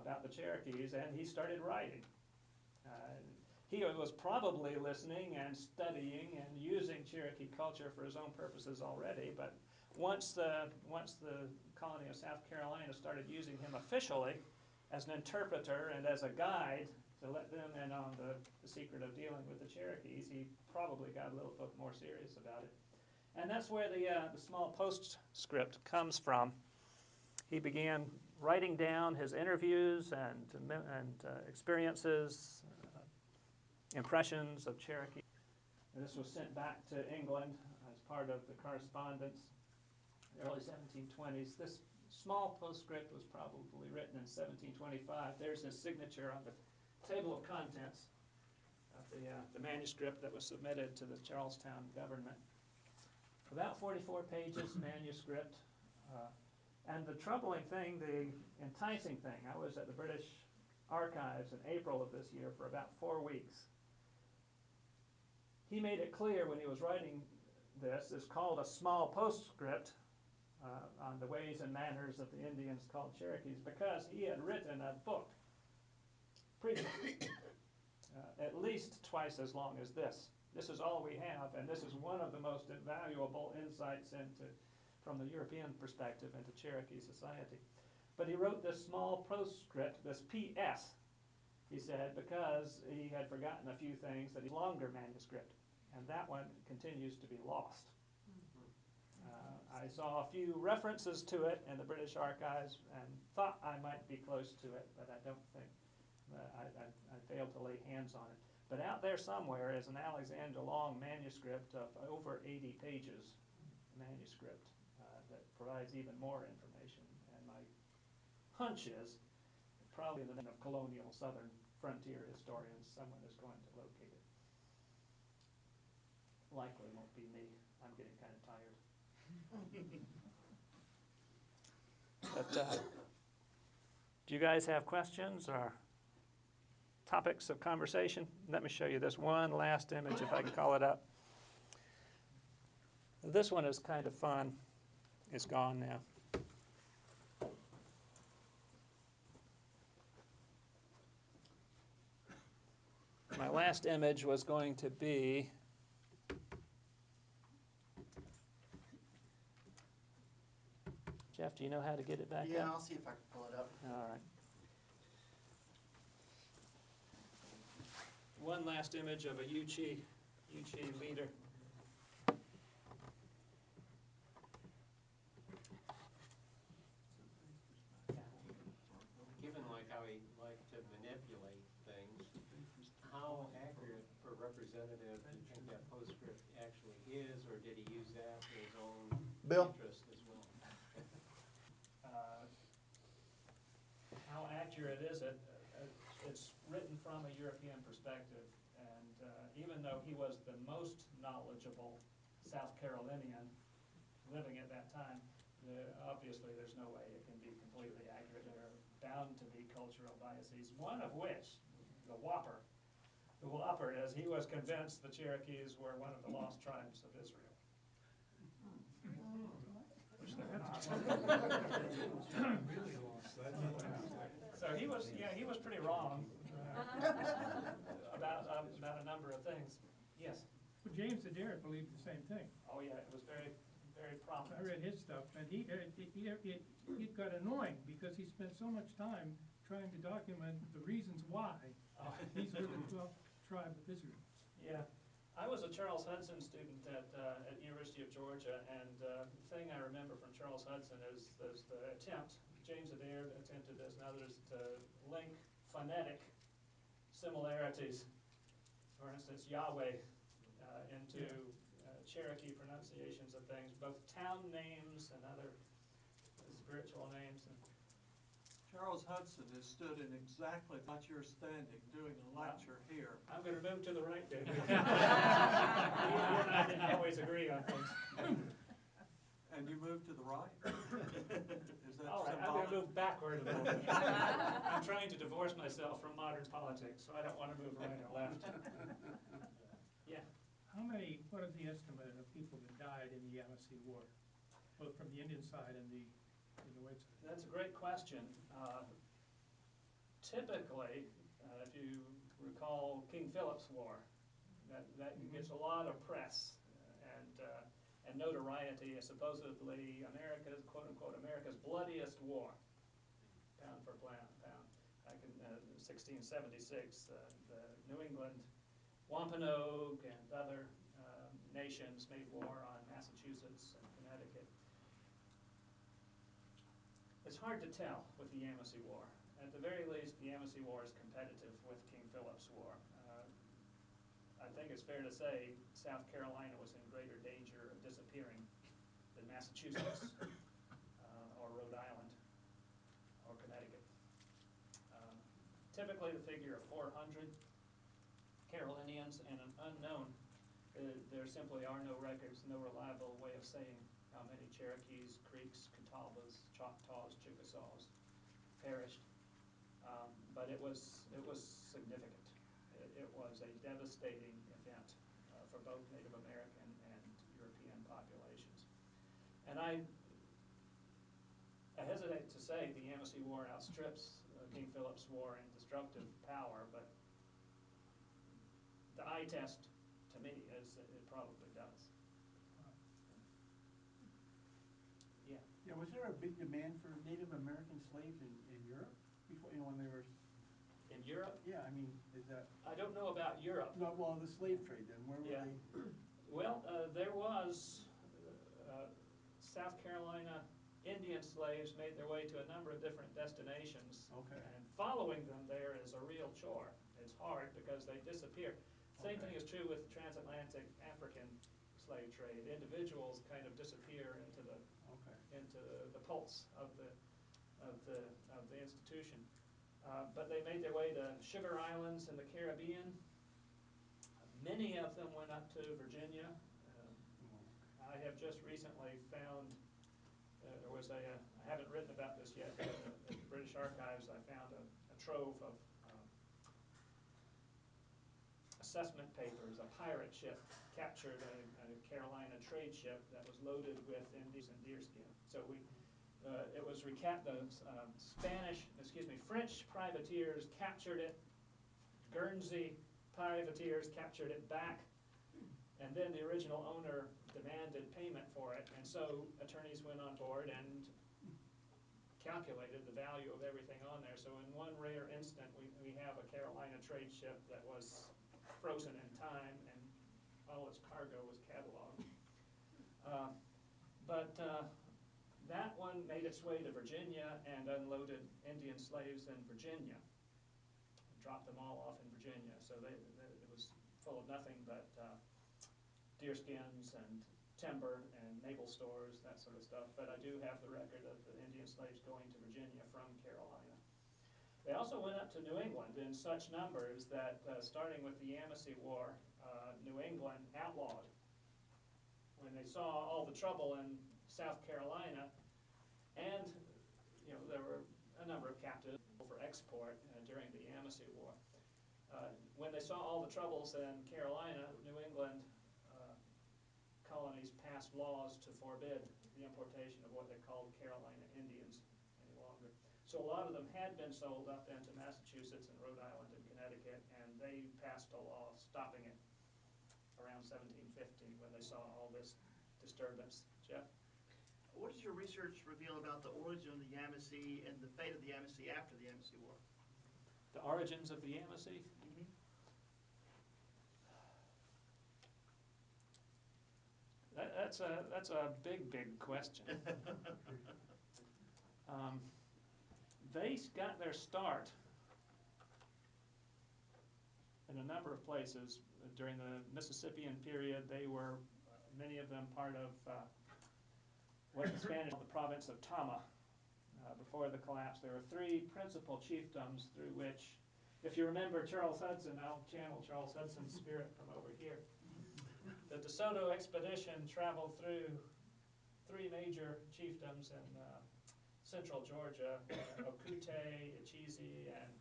about the Cherokees, and he started writing. He was probably listening and studying and using Cherokee culture for his own purposes already, but once the colony of South Carolina started using him officially as an interpreter and as a guide to let them in on the secret of dealing with the Cherokees, he probably got a little bit more serious about it. And that's where the small postscript comes from. He began writing down his interviews and experiences, impressions of Cherokee. And this was sent back to England as part of the correspondence in the early 1720s. This small postscript was probably written in 1725. There's his signature on the table of contents of the manuscript that was submitted to the Charlestown government. About 44 pages manuscript. And the troubling thing, the enticing thing, I was at the British Archives in April of this year for about 4 weeks. He made it clear when he was writing this, it's called a small postscript on the ways and manners of the Indians called Cherokees, because he had written a book previously, at least twice as long as this. This is all we have, and this is one of the most valuable insights from the European perspective into Cherokee society. But he wrote this small postscript, this P.S., he said, because he had forgotten a few things, that he longer manuscript, and that one continues to be lost. I saw a few references to it in the British Archives and thought I might be close to it, but I don't think, I failed to lay hands on it. But out there somewhere is an Alexander Long manuscript of over 80 pages manuscript that provides even more information. And my hunch is probably the name of colonial southern frontier historians, someone is going to locate it. Likely won't be me. I'm getting kind of tired. But do you guys have questions or topics of conversation? Let me show you this one last image, if I can call it up. This one is kind of fun. It's gone now. My last image was going to be Jeff, do you know how to get it back up? Yeah, I'll see if I can pull it up. All right. One last image of a Yuchi leader. Given like how he liked to manipulate things, how accurate or representative do you think that postscript actually is, or did he use that for his own Bill? interest as well? How accurate is it? It's written from a European perspective, and even though he was the most knowledgeable South Carolinian living at that time, obviously there's no way it can be completely accurate. There are bound to be cultural biases, one of which, the Whopper is he was convinced the Cherokees were one of the lost tribes of Israel. Which they're not. So he was pretty wrong about a number of things. Yes? Well, James Adair believed the same thing. Oh yeah, it was very, very prominent. I read his stuff, and it got annoying because he spent so much time trying to document the reasons why these were the 12th tribe of Israel. Yeah, I was a Charles Hudson student at University of Georgia, and the thing I remember from Charles Hudson is the attempt, James Adair attempted this and others, to link phonetic similarities, for instance, Yahweh, into Cherokee pronunciations of things, both town names and other spiritual names. And Charles Hudson has stood in exactly what you're standing, doing a lecture here. I'm going to move to the right, David. You and I didn't always agree on things. And you moved to the right? Is that All right, I'm going to move backward a little bit. I'm trying to divorce myself from modern politics, so I don't want to move right or left. Yeah. What is the estimate of people that died in the Yamasee War, both from the Indian side and the white side? That's a great question. Typically, if you recall King Philip's War, that gets a lot of press and notoriety as supposedly America's, quote unquote, America's bloodiest war, pound for pound. Back in 1676, the New England Wampanoag and other nations made war on Massachusetts and Connecticut. It's hard to tell with the Yamasee War. At the very least, the Yamasee War is competitive with King Philip's War. I think it's fair to say South Carolina was in greater danger of disappearing than Massachusetts or Rhode Island or Connecticut. Typically the figure of 400 Carolinians and an unknown. There simply are no records, no reliable way of saying how many Cherokees, Creeks, Catawbas, Choctaws, Chickasaws perished. But it was significant. It was a devastating event for both Native American and European populations. And I hesitate to say the Yamasee War outstrips King Philip's War in destructive power, but the eye test to me is that it probably does. Yeah. Yeah, was there a big demand for Native American slaves in Europe before, when they were? In Europe? Yeah, I mean, is that? I don't know about Europe. No, well, the slave trade then, where were Yeah. they? Well, there was South Carolina Indian slaves made their way to a number of different destinations. Okay. And following them there is a real chore. It's hard because they disappear. Same thing is true with the transatlantic African slave trade. Individuals kind of disappear into the pulse of the institution. But they made their way to Sugar Islands in the Caribbean. Many of them went up to Virginia. I have just recently found, there was I haven't written about this yet, but at the British Archives I found a trove of assessment papers. A pirate ship captured a Carolina trade ship that was loaded with Indies and deerskin. So it was French privateers captured it, Guernsey privateers captured it back, and then the original owner demanded payment for it, and so attorneys went on board and calculated the value of everything on there. So in one rare instant, we have a Carolina trade ship that was frozen in time and all its cargo was cataloged. But that one made its way to Virginia and unloaded Indian slaves in Virginia, dropped them all off in Virginia. So it was full of nothing but deer skins and timber and naval stores, that sort of stuff. But I do have the record of the Indian slaves going to Virginia from Carolina. They also went up to New England in such numbers that starting with the Yamasee War, New England outlawed. When they saw all the trouble in South Carolina, and there were a number of captives for export during the Yamasee War. When they saw all the troubles in Carolina, New England colonies passed laws to forbid the importation of what they called Carolina Indians any longer. So a lot of them had been sold up into Massachusetts and Rhode Island and Connecticut, and they passed a law stopping it around 1750 when they saw all this disturbance. Jeff? What does your research reveal about the origin of the Yamasee and the fate of the Yamasee after the Yamasee War? The origins of the Yamasee? That's a big question. They got their start in a number of places. During the Mississippian period, they were, many of them, part of what the Spanish called the province of Tama. Before the collapse, there were three principal chiefdoms through which, if you remember Charles Hudson, I'll channel Charles Hudson's spirit from over here. The DeSoto expedition traveled through three major chiefdoms in central Georgia, Okute, Yamasee, and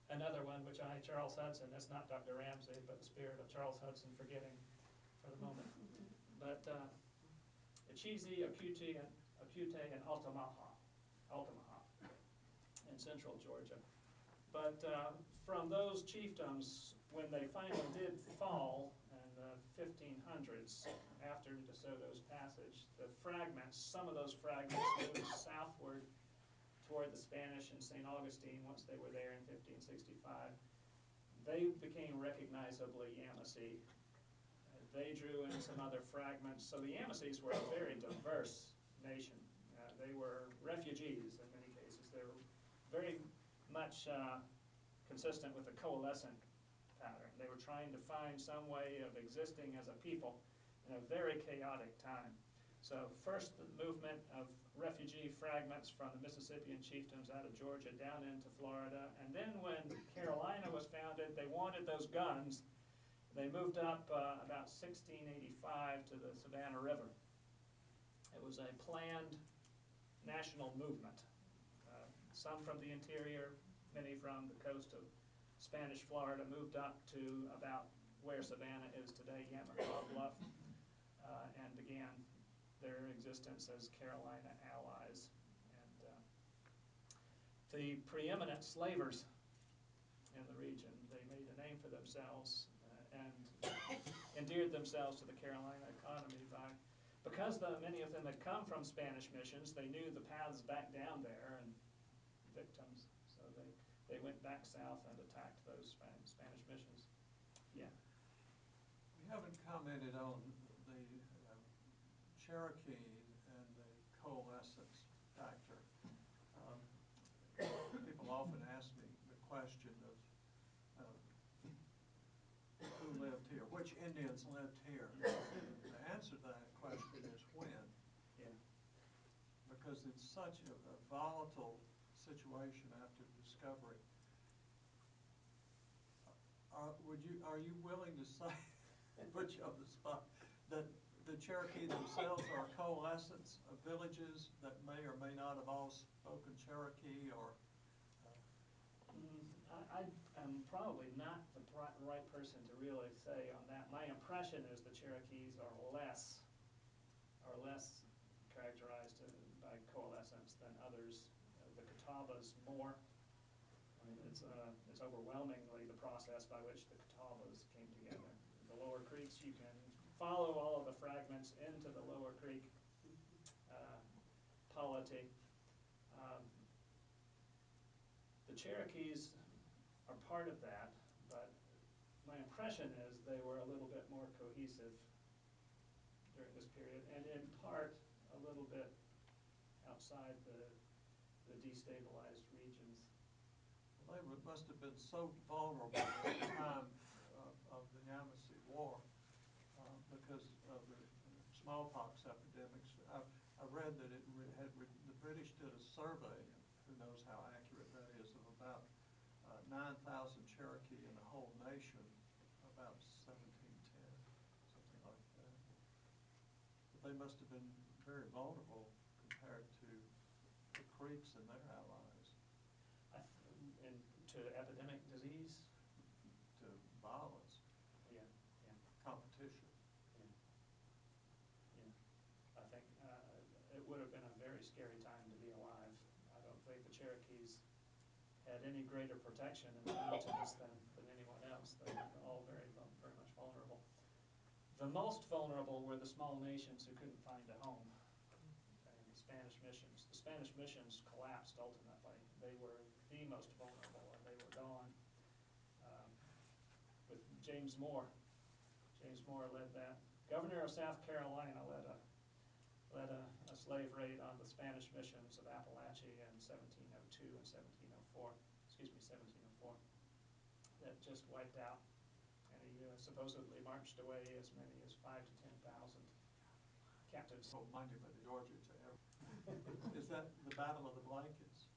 another one, which Charles Hudson, that's not Dr. Ramsey, but the spirit of Charles Hudson, forgetting for the moment. But Yamasee, Okute, and Altamaha in central Georgia. But from those chiefdoms, when they finally did fall in the 1500s, after DeSoto's passage, the fragments, some of those fragments moved southward toward the Spanish in St. Augustine once they were there in 1565. They became recognizably Yamasee. They drew in some other fragments. So the Yamasees were a very diverse nation. They were refugees in many cases. They were very much consistent with the coalescent pattern. They were trying to find some way of existing as a people in a very chaotic time. So first the movement of refugee fragments from the Mississippian chiefdoms out of Georgia down into Florida. And then when Carolina was founded, they wanted those guns. They moved up about 1685 to the Savannah River. It was a planned national movement. Some from the interior, many from the coast of Spanish Florida, moved up to about where Savannah is today, Yamaha Bluff, and began their existence as Carolina allies. And the preeminent slavers in the region, they made a name for themselves and endeared themselves to the Carolina economy because many of them had come from Spanish missions. They knew the paths back down there and victims, so they went back south and attacked those Spanish missions. Yeah. We haven't commented on the Cherokee and the coalescence factor. People often ask me the question of who lived here, which Indians lived here. The answer to that question is when. Yeah. Because it's such a volatile situation after discovery. Are you willing to say, put you on the spot, that the Cherokee themselves are a coalescence of villages that may or may not have all spoken Cherokee, or? I am probably not the right person to really say on that. My impression is the Cherokees are less characterized by coalescence than others. The Catawbas more. I mean, it's overwhelmingly the process by which the Catawbas came together. The lower creeks, you can follow all of the fragments into the lower creek polity. The Cherokees are part of that, but my impression is they were a little bit more cohesive during this period, and in part a little bit outside the destabilized regions. They must have been so vulnerable at the time the Yamasee War, because of the smallpox epidemics. I read that the British did a survey, and who knows how accurate that is, of about 9,000 Cherokee in the whole nation, about 1710, something like that. But they must have been very vulnerable compared to the Creeks and their allies, And to epidemic disease? to violence, Yeah, competition. yeah. I think it would have been a very scary time to be alive. I don't think the Cherokees had any greater protection in the mountains than anyone else. They were all very much vulnerable. The most vulnerable were the small nations who couldn't find a home, and the Spanish missions. The Spanish missions collapsed ultimately. They were the most vulnerable, and they were gone. With James Moore. James Moore led that. Governor of South Carolina led a slave raid on the Spanish missions of Appalachia in 1702 and 1704, 1704, that just wiped out. And he supposedly marched away as many as 5,000 to 10,000 captives. Well, Monument, Georgia, to ever. Is that the Battle of the Blankets?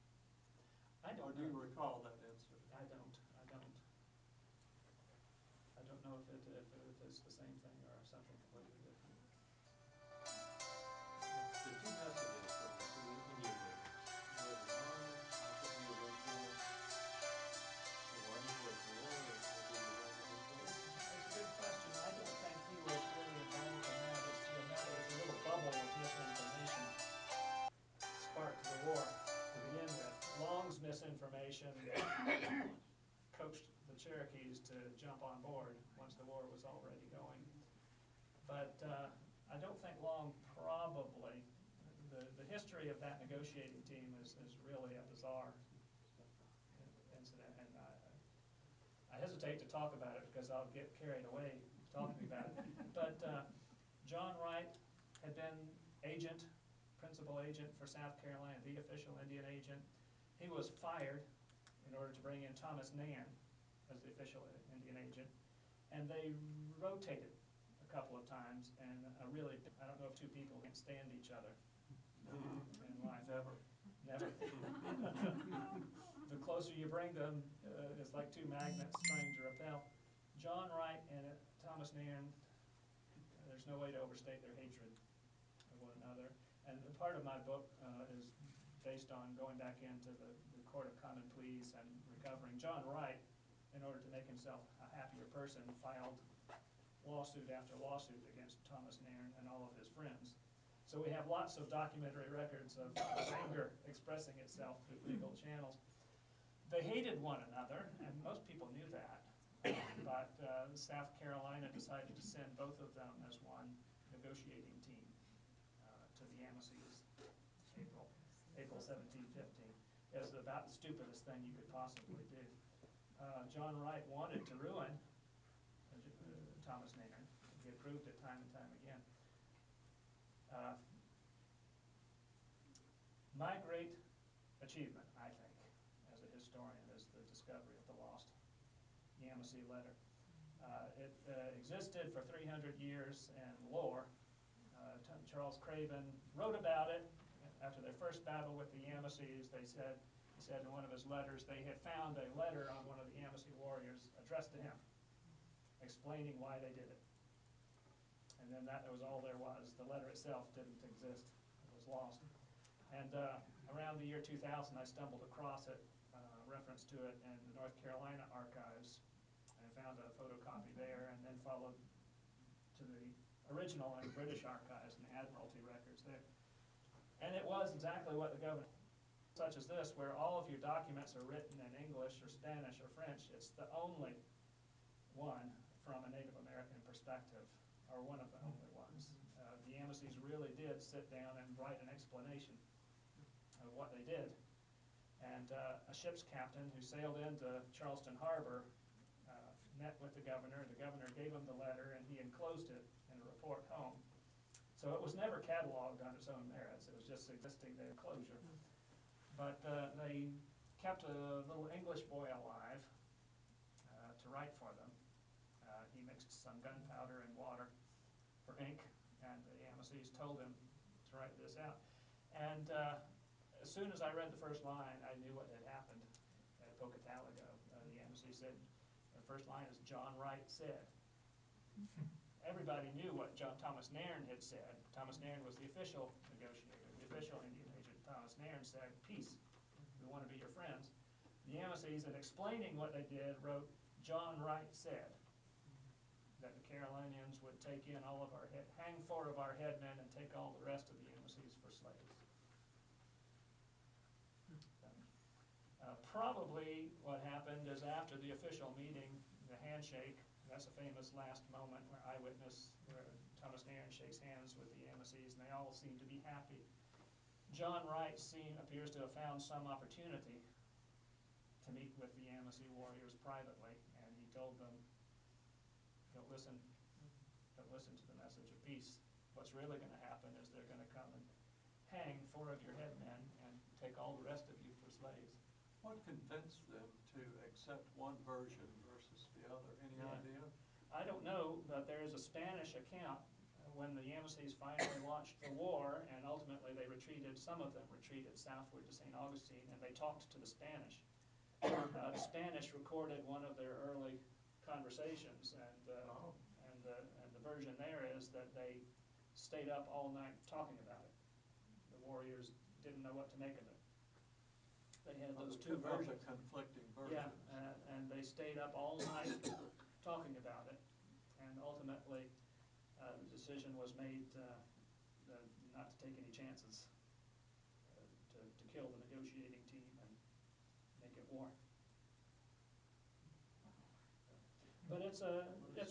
I don't Or do you know. recall that incident? I don't know if it is the same thing or something completely different. The two messages from the two Indian leaders, would one possibly have influenced the one towards war, or would be the one that influenced? It's a good question. I don't think he was really involved in that. It's a little bubble of misinformation sparked the war to begin with. Long's misinformation coached the Cherokees to jump on board once the war was already going. But I don't think Long probably, the history of that negotiating team is really a bizarre incident, and I hesitate to talk about it because I'll get carried away talking about it. But John Wright had been principal agent for South Carolina, the official Indian agent. He was fired in order to bring in Thomas Nan as the official Indian agent, and they rotated a couple of times, and I don't know if two people can stand each other in life. Never. The closer you bring them, it's like two magnets trying to repel. John Wright and Thomas Nan, there's no way to overstate their hatred of one another. And part of my book is based on going back into the Court of Common Pleas and recovering. John Wright, in order to make himself a happier person, filed lawsuit after lawsuit against Thomas Nairn and all of his friends. So we have lots of documentary records of anger expressing itself through legal channels. They hated one another, and most people knew that. But South Carolina decided to send both of them as one negotiating team to the Yamasees, April 1715. It was about the stupidest thing you could possibly do. John Wright wanted to ruin Thomas Nairn. He had proved it time and time again. My great achievement, I think, as a historian, is the discovery of the lost Yamasee letter. It existed for 300 years in lore. Charles Craven wrote about it after their first battle with the Yamasees. He said in one of his letters they had found a letter on one of the Yamasee warriors addressed to him, explaining why they did it. And then that was all there was. The letter itself didn't exist. It was lost. And around the year 2000, I stumbled across it, reference to it in the North Carolina archives, and found a photocopy there, and then followed to the original in British archives and Admiralty records there. And it was exactly what the governor, such as this, where all of your documents are written in English or Spanish or French. It's the only one from a Native American perspective, or one of the only ones. The Yamasees really did sit down and write an explanation of what they did. And a ship's captain who sailed into Charleston Harbor met with the governor. The governor gave him the letter, and he enclosed it in a report home. So it was never cataloged on its own merits. It was just existing there in closure. But they kept a little English boy alive to write for them. mixed some gunpowder and water for ink, and the Yamasees told him to write this out. And as soon as I read the first line, I knew what had happened at Pocatello. The Yamasee said, the first line is John Wright said. Everybody knew what Thomas Nairn had said. Thomas Nairn was the official negotiator. The official Indian agent, Thomas Nairn, said, peace, we want to be your friends. The Yamasees, in explaining what they did, wrote, John Wright said that the Carolinians would take in all of our hang 4 of our headmen and take all the rest of the Yamasees for slaves. Probably what happened is after the official meeting, the handshake, that's a famous last moment where Thomas Nairn shakes hands with the Yamasees, and they all seem to be happy. John Wright appears to have found some opportunity to meet with the Yamasee warriors privately, and he told them, don't listen to the message of peace. What's really going to happen is they're going to come and hang 4 of your headmen and take all the rest of you for slaves. What convinced them to accept one version versus the other? Any idea? I don't know, but there is a Spanish account when the Yamasees finally launched the war, and ultimately they retreated, some of them retreated southward to St. Augustine, and they talked to the Spanish. The Spanish recorded one of their early conversations, and the version there is that they stayed up all night talking about it. The warriors didn't know what to make of it. They had those 2 versions. Conflicting versions. Yeah, and they stayed up all night talking about it, and ultimately the decision was made not to take any chances, to kill the negotiating team and make it war. But it's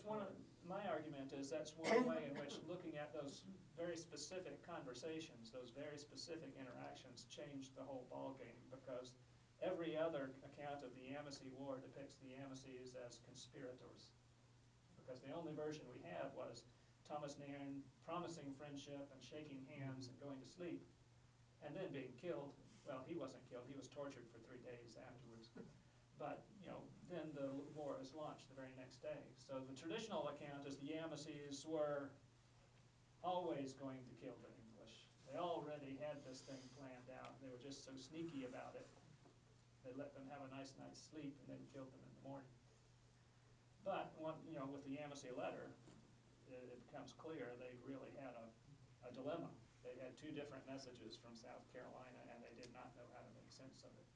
one of my argument is that's one way in which looking at those very specific conversations, those very specific interactions, changed the whole ballgame, because every other account of the Yamasee War depicts the Yamasees as conspirators. Because the only version we have was Thomas Nairn promising friendship and shaking hands and going to sleep, and then being killed. Well, he wasn't killed, he was tortured for 3 days afterwards. But, then the war is launched the very next day. So the traditional account is the Yamasees were always going to kill the English. They already had this thing planned out. They were just so sneaky about it. They let them have a nice night's sleep and then killed them in the morning. But, with the Yamasee letter, it becomes clear they really had a dilemma. They had 2 different messages from South Carolina, and they did not know how to make sense of it.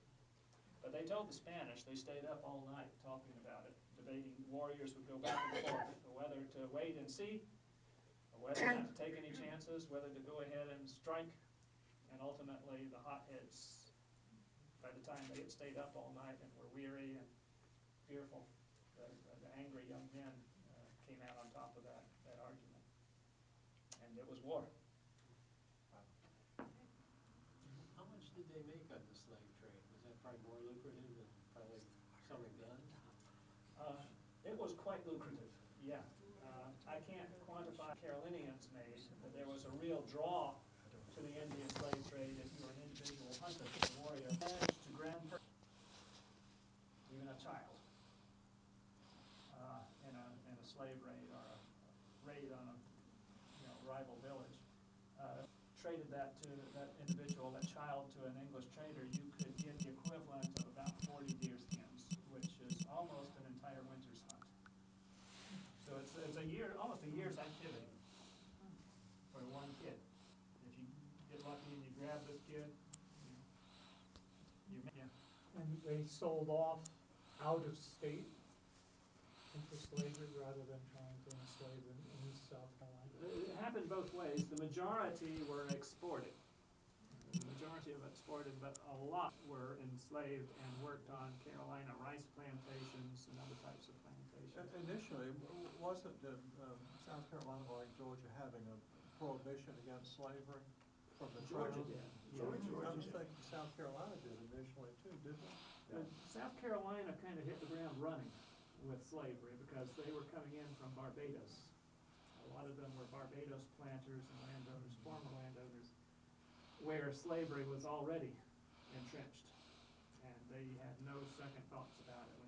But they told the Spanish, they stayed up all night talking about it, debating. Warriors would go back and forth, whether to wait and see, or whether not to take any chances, whether to go ahead and strike. And ultimately, the hotheads, by the time they had stayed up all night and were weary and fearful, the angry young men came out on top of that argument. And it was war. How much did they make on the slave trade? Was that probably more lucrative than probably selling guns? It was quite lucrative, yeah. I can't quantify Carolinians made, but there was a real draw to the Indian slave trade if you were an individual hunter, a warrior, managed to grab even a child in a slave raid or a raid on a rival village. Traded that to that individual, that child, to an English trader, you could get the equivalent of about 40 deer skins, which is almost an entire winter's hunt. So it's almost a year's activity for one kid. If you get lucky and you grab this kid, And they sold off out of state into slavery rather than trying to enslave them in South Carolina. It happened both ways. The majority were exported. The majority of exported, but a lot were enslaved and worked on Carolina rice plantations and other types of plantations. Initially, wasn't South Carolina, like Georgia, having a prohibition against slavery from the Georgia Crown? did. I was thinking South Carolina did initially too, didn't it? South Carolina kind of hit the ground running with slavery because they were coming in from Barbados. A lot of them were Barbados planters and landowners, former landowners, where slavery was already entrenched, and they had no second thoughts about it.